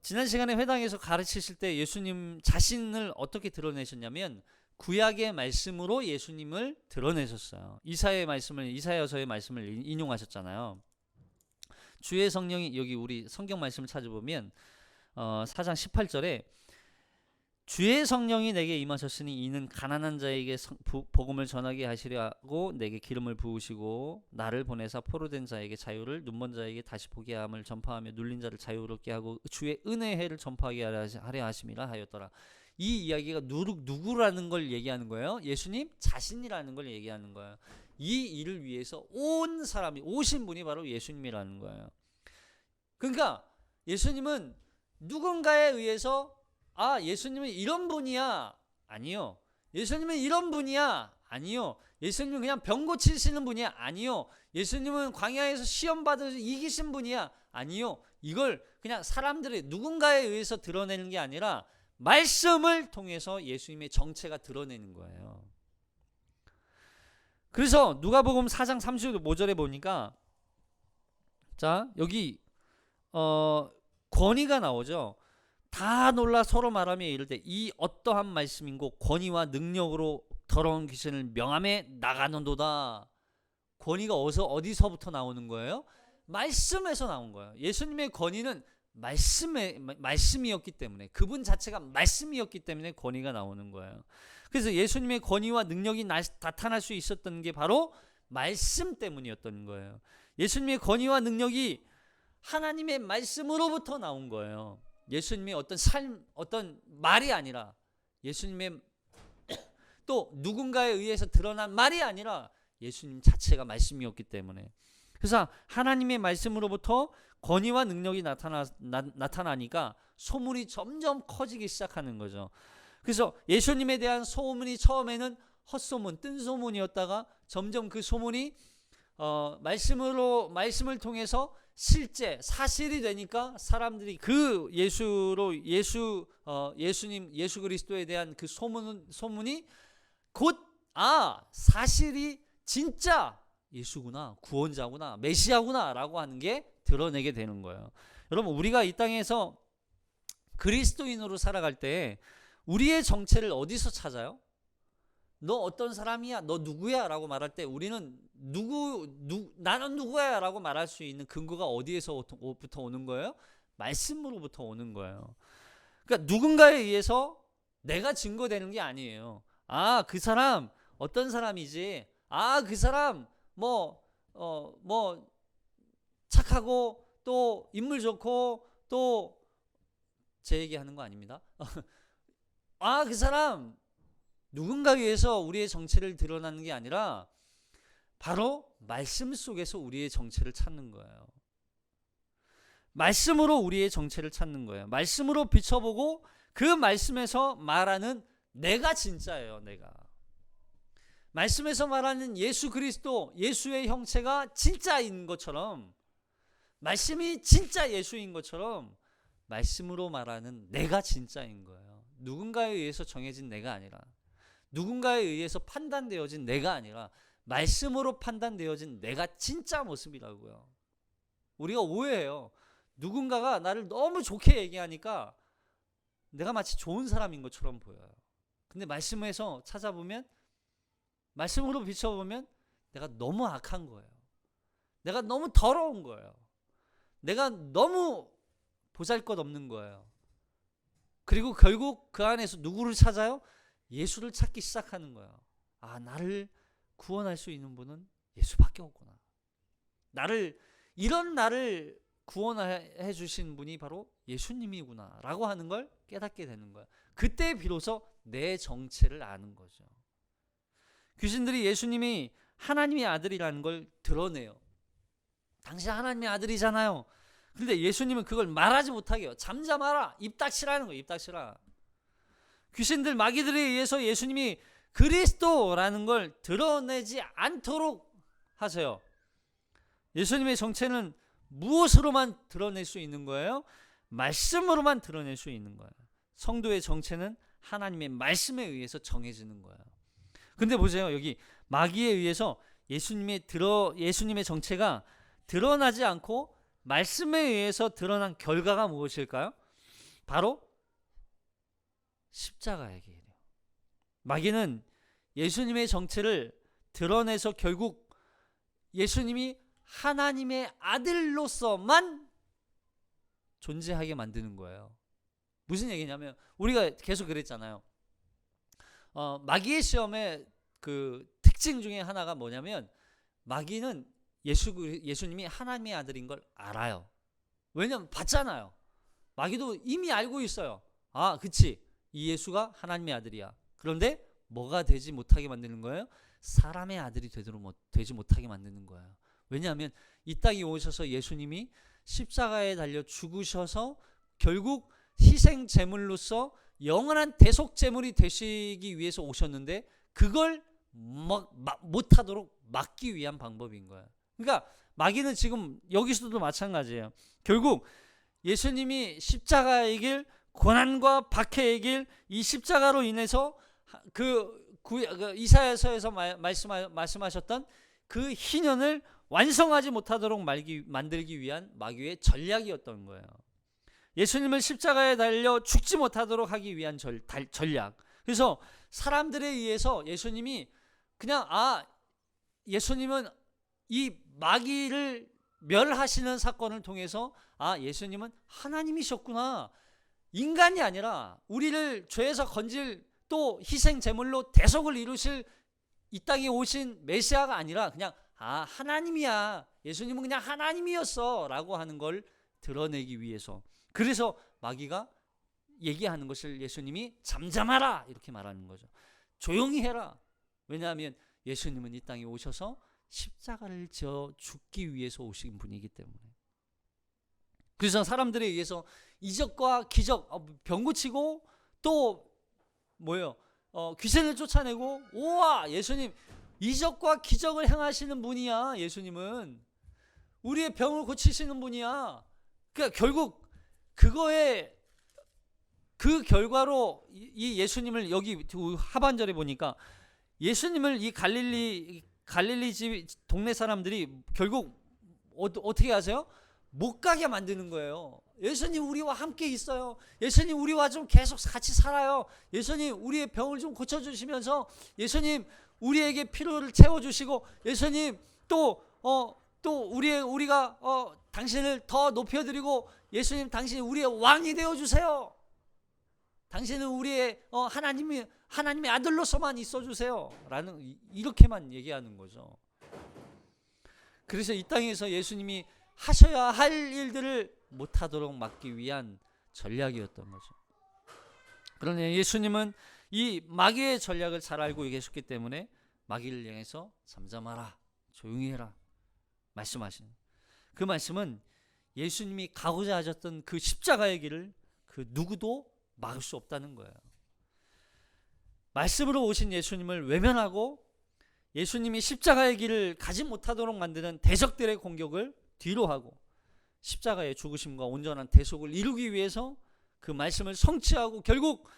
지난 시간에 회당에서 가르치실 때 예수님 자신을 어떻게 드러내셨냐면 구약의 말씀으로 예수님을 드러내셨어요. 이사야서의 말씀을 인용하셨잖아요. 주의 성령이, 여기 우리 성경 말씀을 찾아보면 4장 18절에 주의 성령이 내게 임하셨으니 이는 가난한 자에게 복음을 전하게 하시려고 내게 기름을 부으시고 나를 보내사 포로된 자에게 자유를, 눈먼 자에게 다시 보게 함을 전파하며 눌린 자를 자유롭게 하고 주의 은혜의 해를 전파하게 하려 하심이라 하였더라. 이 이야기가 누구라는 걸 얘기하는 거예요? 예수님 자신이라는 걸 얘기하는 거예요. 이 일을 위해서 온 사람이 오신 분이 바로 예수님이라는 거예요. 그러니까 예수님은 누군가에 의해서 예수님은 이런 분이야. 아니요. 예수님은 이런 분이야. 아니요. 예수님은 그냥 병 고치시는 분이야. 아니요. 예수님은 광야에서 시험 받아서 이기신 분이야. 아니요. 이걸 그냥 사람들이 누군가에 의해서 드러내는 게 아니라 말씀을 통해서 예수님의 정체가 드러내는 거예요. 그래서 누가복음 4장 35절에 보니까 자, 여기 권위가 나오죠. 다 놀라 서로 말하며 이르되 이 어떠한 말씀인고 권위와 능력으로 더러운 귀신을 명함에 나가는도다. 권위가 어디서부터 나오는 거예요? 말씀에서 나온 거예요. 예수님의 권위는 말씀이었기 때문에, 그분 자체가 말씀이었기 때문에 권위가 나오는 거예요. 그래서 예수님의 권위와 능력이 나타날 수 있었던 게 바로 말씀 때문이었던 거예요. 예수님의 권위와 능력이 하나님의 말씀으로부터 나온 거예요. 예수님의 어떤 말이 아니라, 예수님의 또 누군가에 의해서 드러난 말이 아니라 예수님 자체가 말씀이었기 때문에. 그래서 하나님의 말씀으로부터 권위와 능력이 나타나니까 소문이 점점 커지기 시작하는 거죠. 그래서 예수님에 대한 소문이 처음에는 헛소문, 뜬소문이었다가 점점 그 소문이 말씀을 통해서 실제 사실이 되니까 사람들이 그 예수 그리스도에 대한 그 소문이 곧 사실이 진짜 예수구나, 구원자구나, 메시아구나 라고 하는 게 드러내게 되는 거예요. 여러분, 우리가 이 땅에서 그리스도인으로 살아갈 때 우리의 정체를 어디서 찾아요? 너 어떤 사람이야? 너 누구야? 라고 말할 때 우리는 나는 누구야? 라고 말할 수 있는 근거가 어디에서부터 오는 거예요? 말씀으로부터 오는 거예요. 그러니까 누군가에 의해서 내가 증거되는 게 아니에요. 그 사람 어떤 사람이지? 그 사람 착하고 또 인물 좋고 또 제 얘기하는 거 아닙니다. 그 사람 누군가에 의해서 우리의 정체를 드러나는 게 아니라 바로 말씀 속에서 우리의 정체를 찾는 거예요. 말씀으로 우리의 정체를 찾는 거예요. 말씀으로 비춰보고 그 말씀에서 말하는 내가 진짜예요. 내가 말씀에서 말하는 예수 그리스도, 예수의 형체가 진짜인 것처럼, 말씀이 진짜 예수인 것처럼 말씀으로 말하는 내가 진짜인 거예요. 누군가에 의해서 정해진 내가 아니라, 누군가에 의해서 판단되어진 내가 아니라 말씀으로 판단되어진 내가 진짜 모습이라고요. 우리가 오해해요. 누군가가 나를 너무 좋게 얘기하니까 내가 마치 좋은 사람인 것처럼 보여요. 근데 말씀에서 찾아보면, 말씀으로 비춰보면 내가 너무 악한 거예요. 내가 너무 더러운 거예요. 내가 너무 보잘것없는 거예요. 그리고 결국 그 안에서 누구를 찾아요? 예수를 찾기 시작하는 거예요. 나를 구원할 수 있는 분은 예수밖에 없구나. 나를 구원해 주신 분이 바로 예수님이구나 라고 하는 걸 깨닫게 되는 거예요. 그때 비로소 내 정체를 아는 거죠. 귀신들이 예수님이 하나님의 아들이라는 걸 드러내요. 당신 하나님의 아들이잖아요. 근데 예수님은 그걸 말하지 못하게 해요. 잠잠하라, 입 닥치라는 거예요. 입 닥치라. 귀신들, 마귀들에 의해서 예수님이 그리스도라는 걸 드러내지 않도록 하세요. 예수님의 정체는 무엇으로만 드러낼 수 있는 거예요? 말씀으로만 드러낼 수 있는 거예요. 성도의 정체는 하나님의 말씀에 의해서 정해지는 거예요. 근데 보세요. 여기 마귀에 의해서 예수님의 정체가 드러나지 않고 말씀에 의해서 드러난 결과가 무엇일까요? 바로 십자가의 길이에요. 마귀는 예수님의 정체를 드러내서 결국 예수님이 하나님의 아들로서만 존재하게 만드는 거예요. 무슨 얘기냐면 우리가 계속 그랬잖아요. 마귀의 시험의 그 특징 중에 하나가 뭐냐면 마귀는 예수님이 하나님의 아들인 걸 알아요. 왜냐면 봤잖아요. 마귀도 이미 알고 있어요. 아, 그치. 이 예수가 하나님의 아들이야. 그런데 뭐가 되지 못하게 만드는 거예요? 사람의 아들이 되지 못하게 만드는 거예요. 왜냐하면 이 땅에 오셔서 예수님이 십자가에 달려 죽으셔서 결국 희생 제물로서 영원한 대속 제물이 되시기 위해서 오셨는데 그걸 못하도록 막기 위한 방법인 거예요. 그러니까 마귀는 지금 여기서도 마찬가지예요. 결국 예수님이 십자가의 길, 고난과 박해의 길, 이 십자가로 인해서 이사야서에서 말씀하셨던 그 희년을 완성하지 못하도록 만들기 위한 마귀의 전략이었던 거예요. 예수님을 십자가에 달려 죽지 못하도록 하기 위한 전략. 그래서 사람들에 의해서 예수님이 그냥 예수님은 이 마귀를 멸하시는 사건을 통해서 예수님은 하나님이셨구나. 인간이 아니라 우리를 죄에서 건질 또 희생 제물로 대속을 이루실 이 땅에 오신 메시아가 아니라 그냥 하나님이야. 예수님은 그냥 하나님이었어 라고 하는 걸 드러내기 위해서. 그래서 마귀가 얘기하는 것을 예수님이 잠잠하라 이렇게 말하는 거죠. 조용히 해라. 왜냐하면 예수님은 이 땅에 오셔서 십자가를 지어 죽기 위해서 오신 분이기 때문에. 그래서 사람들에 의해서 이적과 기적, 병 고치고 또 귀신을 쫓아내고, 우와, 예수님 이적과 기적을 행하시는 분이야. 예수님은 우리의 병을 고치시는 분이야. 그러니까 결국 그거에 그 결과로 이 예수님을 여기 하반절에 보니까 예수님을 이 갈릴리 집 동네 사람들이 결국 어떻게 하세요? 못 가게 만드는 거예요. 예수님 우리와 함께 있어요. 예수님 우리와 좀 계속 같이 살아요. 예수님 우리의 병을 좀 고쳐주시면서 예수님 우리에게 필요를 채워주시고 예수님 또 우리가 당신을 더 높여드리고 예수님 당신이 우리의 왕이 되어주세요. 당신은 우리의 하나님의 아들로서만 있어주세요 라는 이렇게만 얘기하는 거죠. 그래서 이 땅에서 예수님이 하셔야 할 일들을 못하도록 막기 위한 전략이었던 거죠. 그러나 예수님은 이 마귀의 전략을 잘 알고 계셨기 때문에 마귀를 향해서 잠잠하라, 조용히 해라 말씀하시는 그 말씀은 예수님이 가고자 하셨던 그 십자가의 길을 그 누구도 막을 수 없다는 거예요. 말씀으로 오신 예수님을 외면하고 예수님이 십자가의 길을 가지 못하도록 만드는 대적들의 공격을 뒤로 하고 십자가의 죽으심과 온전한 대속을 이루기 위해서 그 말씀을 성취하고 결국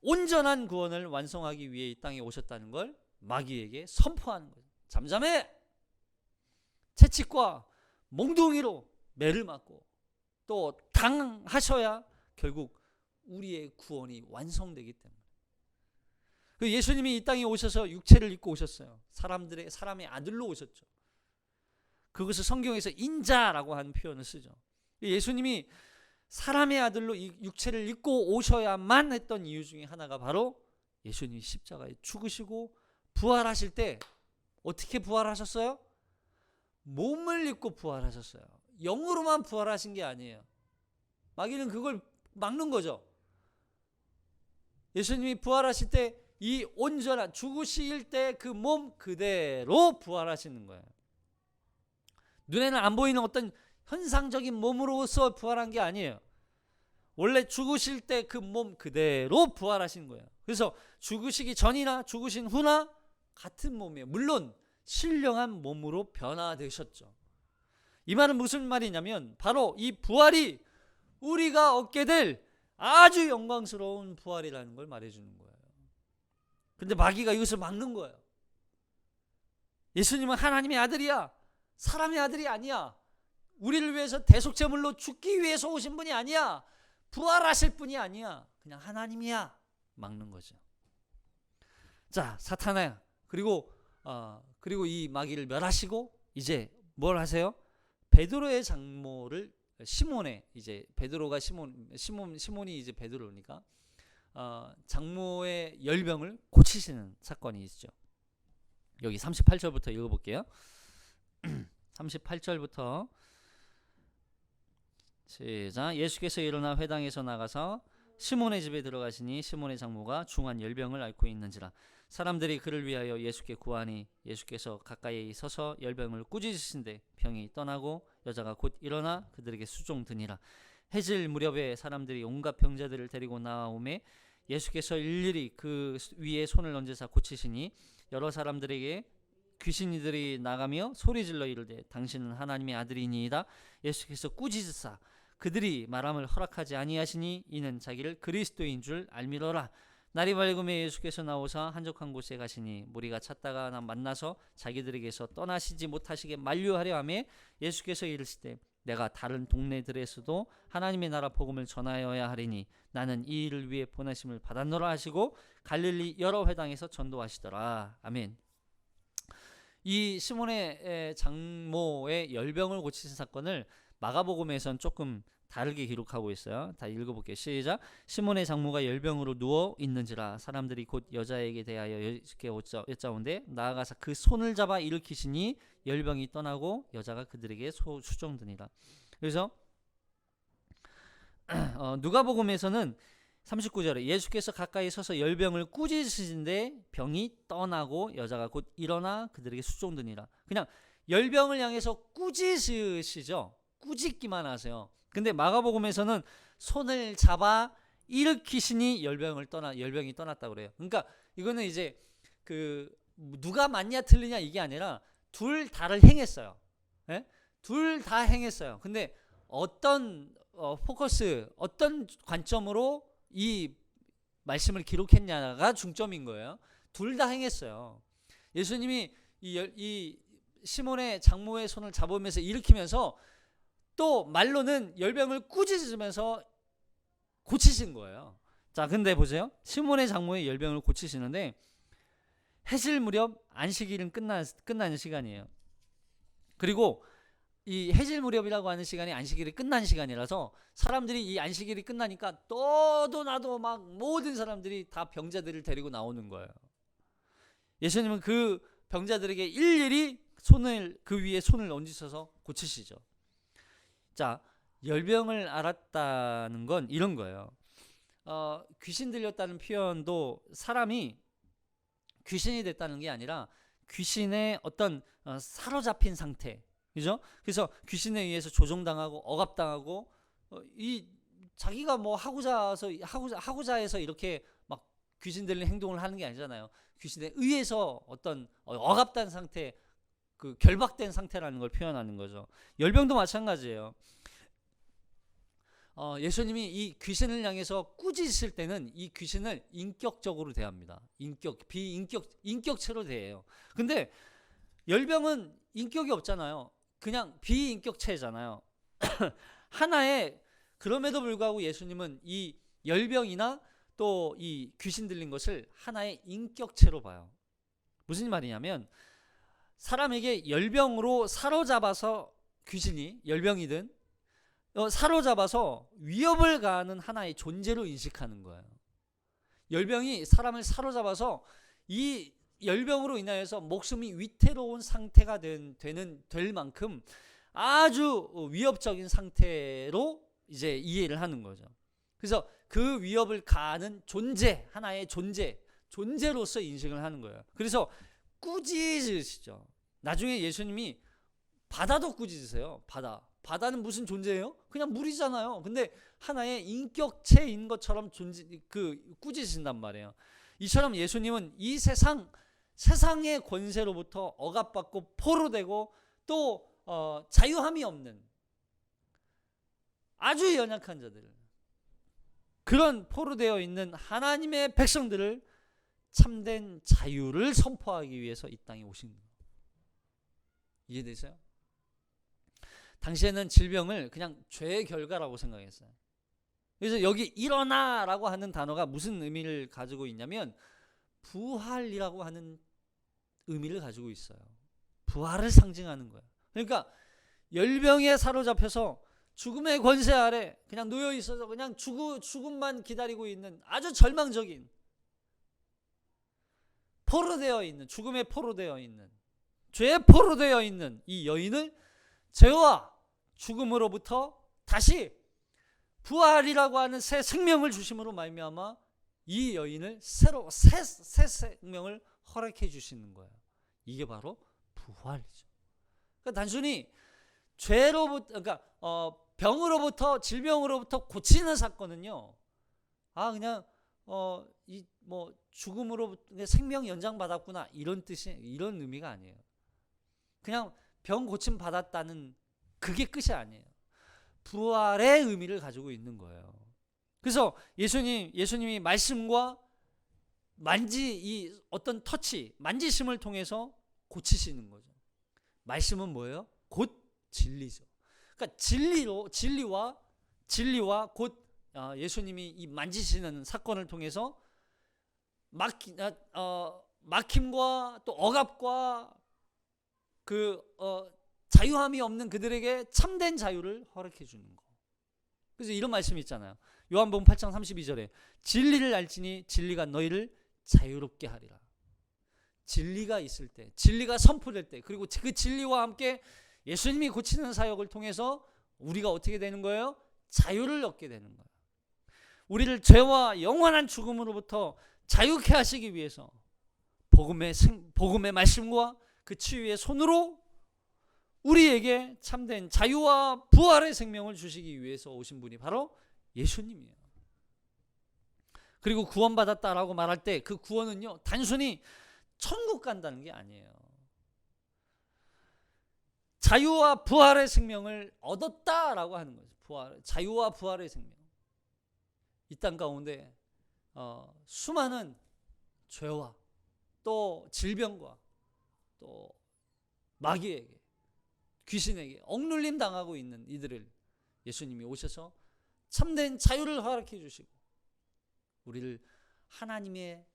온전한 구원을 완성하기 위해 이 땅에 오셨다는 걸 마귀에게 선포하는 거예요. 잠잠해! 채찍과 몽둥이로 매를 맞고 또 당하셔야 결국 우리의 구원이 완성되기 때문에. 예수님이 이 땅에 오셔서 육체를 입고 오셨어요. 사람의 아들로 오셨죠. 그것을 성경에서 인자라고 하는 표현을 쓰죠. 예수님이 사람의 아들로 이 육체를 입고 오셔야만 했던 이유 중에 하나가 바로 예수님이 십자가에 죽으시고 부활하실 때 어떻게 부활하셨어요? 몸을 입고 부활하셨어요. 영으로만 부활하신 게 아니에요. 마귀는 그걸 막는 거죠. 예수님이 부활하실 때 이 온전한 죽으실 때 그 몸 그대로 부활하시는 거예요. 눈에는 안 보이는 어떤 현상적인 몸으로서 부활한 게 아니에요. 원래 죽으실 때 그 몸 그대로 부활하신 거예요. 그래서 죽으시기 전이나 죽으신 후나 같은 몸이에요. 물론 신령한 몸으로 변화되셨죠. 이 말은 무슨 말이냐면 바로 이 부활이 우리가 얻게 될 아주 영광스러운 부활이라는 걸 말해주는 거예요. 근데 마귀가 이것을 막는 거예요. 예수님은 하나님의 아들이야. 사람의 아들이 아니야. 우리를 위해서 대속제물로 죽기 위해서 오신 분이 아니야. 부활하실 분이 아니야. 그냥 하나님이야. 막는 거죠. 자, 사탄아. 그리고 이 마귀를 멸하시고 이제 뭘 하세요? 베드로의 장모를 시몬의 이제 베드로가 시몬이 이제 베드로니까 장모의 열병을 고치시는 사건이 있죠. 여기 38절부터 읽어볼게요. 38절부터 시작. 예수께서 일어나 회당에서 나가서 시몬의 집에 들어가시니 시몬의 장모가 중한 열병을 앓고 있는지라. 사람들이 그를 위하여 예수께 구하니 예수께서 가까이 서서 열병을 꾸짖으신데 병이 떠나고 여자가 곧 일어나 그들에게 수종드니라. 해질 무렵에 사람들이 온갖 병자들을 데리고 나오매 예수께서 일일이 그 위에 손을 얹으사 고치시니 여러 사람들에게 귀신이들이 나가며 소리질러 이르되 당신은 하나님의 아들이니이다. 예수께서 꾸짖으사 그들이 말함을 허락하지 아니하시니 이는 자기를 그리스도인 줄 알미러라. 날이 밝음에 예수께서 나오사 한적한 곳에 가시니 무리가 찾다가 만나서 자기들에게서 떠나시지 못하시게 만류하려 하며 예수께서 이르시되 내가 다른 동네들에서도 하나님의 나라 복음을 전하여야 하리니 나는 이 일을 위해 보내심을 받았노라 하시고 갈릴리 여러 회당에서 전도하시더라. 아멘. 이 시몬의 장모의 열병을 고치신 사건을 마가복음에서는 조금 다르게 기록하고 있어요. 다 읽어볼게요. 시작. 시몬의 장모가 열병으로 누워 있는지라 사람들이 곧 여자에게 대하여 예수께 여짜온데 나아가서 그 손을 잡아 일으키시니 열병이 떠나고 여자가 그들에게 수종드니라. 그래서 누가복음에서는 39절에 예수께서 가까이 서서 열병을 꾸짖으시는데 병이 떠나고 여자가 곧 일어나 그들에게 수종드니라. 그냥 열병을 향해서 꾸짖으시죠. 꾸짖기만 하세요. 근데 마가복음에서는 손을 잡아 일으키시니 열병이 떠났다고 그래요. 그러니까 이거는 이제 그 누가 맞냐 틀리냐 이게 아니라 둘 다를 행했어요. 네? 둘 다 행했어요. 근데 어떤 포커스, 어떤 관점으로 이 말씀을 기록했냐가 중점인 거예요. 둘 다 행했어요. 예수님이 이 시몬의 장모의 손을 잡으면서 일으키면서 또 말로는 열병을 꾸짖으면서 고치신 거예요. 자, 근데 보세요. 시몬의 장모의 열병을 고치시는데 해질 무렵 안식일은 끝나는 시간이에요. 그리고 이 해질 무렵이라고 하는 시간이 안식일이 끝난 시간이라서 사람들이 이 안식일이 끝나니까 너도 나도 막 모든 사람들이 다 병자들을 데리고 나오는 거예요. 예수님은 그 병자들에게 일일이 그 위에 손을 얹으셔서 고치시죠. 자, 열병을 앓았다는 건 이런 거예요. 귀신 들렸다는 표현도 사람이 귀신이 됐다는 게 아니라 귀신의 어떤 사로잡힌 상태, 그죠? 그래서 귀신에 의해서 조종당하고 억압당하고 자기가 뭐 하고자 해서 이렇게 막 귀신 들린 행동을 하는 게 아니잖아요. 귀신에 의해서 어떤 억압된 상태, 그 결박된 상태라는 걸 표현하는 거죠. 열병도 마찬가지예요. 예수님이 이 귀신을 향해서 꾸짖으실 때는 이 귀신을 인격적으로 대합니다. 인격체로 대해요. 근데 열병은 인격이 없잖아요. 그냥 비인격체잖아요. 하나의, 그럼에도 불구하고 예수님은 이 열병이나 또 이 귀신 들린 것을 하나의 인격체로 봐요. 무슨 말이냐면 사람에게 열병으로 사로잡아서 귀신이 열병이든 사로잡아서 위협을 가하는 하나의 존재로 인식하는 거예요. 열병이 사람을 사로잡아서 이 열병으로 인하여서 목숨이 위태로운 상태가 될 만큼 아주 위협적인 상태로 이제 이해를 하는 거죠. 그래서 그 위협을 가하는 존재, 하나의 존재로서 인식을 하는 거예요. 그래서 꾸짖으시죠. 나중에 예수님이 바다도 꾸짖으세요. 바다는 무슨 존재예요? 그냥 물이잖아요. 근데 하나의 인격체인 것처럼 꾸짖으신단 말이에요. 이처럼 예수님은 이 세상의 권세로부터 억압받고 포로되고 또 자유함이 없는 아주 연약한 자들, 그런 포로되어 있는 하나님의 백성들을 참된 자유를 선포하기 위해서 이 땅에 오신 거예요. 이해되세요? 당시에는 질병을 그냥 죄의 결과라고 생각했어요. 그래서 여기 일어나라고 하는 단어가 무슨 의미를 가지고 있냐면 부활이라고 하는 의미를 가지고 있어요. 부활을 상징하는 거예요. 그러니까 열병에 사로잡혀서 죽음의 권세 아래 그냥 놓여 있어서 그냥 죽음만 기다리고 있는 아주 절망적인 포로되어 있는, 죽음에 포로되어 있는, 죄에 포로되어 있는 이 여인을 죄와 죽음으로부터 다시 부활이라고 하는 새 생명을 주심으로 말미암아 이 여인을 새로 새 생명을 허락해 주시는 거예요. 이게 바로 부활이죠. 그러니까 단순히 죄로부터, 그러니까 병으로부터, 질병으로부터 고치는 사건은요, 그냥 이 뭐 죽음으로 생명 연장 받았구나 이런 뜻이, 이런 의미가 아니에요. 그냥 병 고침 받았다는 그게 끝이 아니에요. 부활의 의미를 가지고 있는 거예요. 그래서 예수님이 말씀과 이 어떤 터치, 만지심을 통해서 고치시는 거죠. 말씀은 뭐예요? 곧 진리죠. 그러니까 진리와 곧 예수님이 이 만지시는 사건을 통해서 막힘과 또 억압과 자유함이 없는 그들에게 참된 자유를 허락해 주는 거. 그래서 이런 말씀이 있잖아요. 요한복음 8장 32절에 진리를 알지니 진리가 너희를 자유롭게 하리라. 진리가 있을 때, 진리가 선포될 때, 그리고 그 진리와 함께 예수님이 고치는 사역을 통해서 우리가 어떻게 되는 거예요? 자유를 얻게 되는 거예요. 우리를 죄와 영원한 죽음으로부터 자유케 하시기 위해서 복음의 말씀과 그 치유의 손으로 우리에게 참된 자유와 부활의 생명을 주시기 위해서 오신 분이 바로 예수님이에요. 그리고 구원받았다라고 말할 때 그 구원은요, 단순히 천국 간다는 게 아니에요. 자유와 부활의 생명을 얻었다라고 하는 거죠. 자유와 부활의 생명. 이 땅 가운데 수많은 죄와 또 질병과 또 마귀에게, 귀신에게 억눌림 당하고 있는 이들을 예수님이 오셔서 참된 자유를 허락해 주시고 우리를 하나님의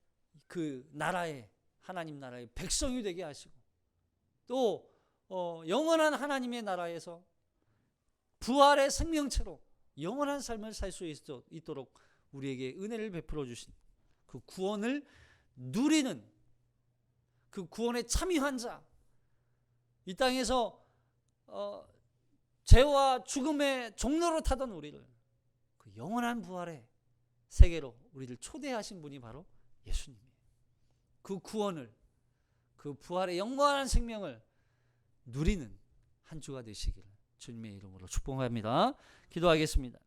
그 나라의, 하나님 나라의 백성이 되게 하시고 또 영원한 하나님의 나라에서 부활의 생명체로 영원한 삶을 살 수 있도록 우리에게 은혜를 베풀어 주신 그 구원을 누리는, 그 구원에 참여한 자, 이 땅에서 죄와 죽음의 종로로 타던 우리를 그 영원한 부활의 세계로 우리를 초대하신 분이 바로 예수님이에요. 그 구원을, 그 부활의 영원한 생명을 누리는 한 주가 되시기를 주님의 이름으로 축복합니다. 기도하겠습니다.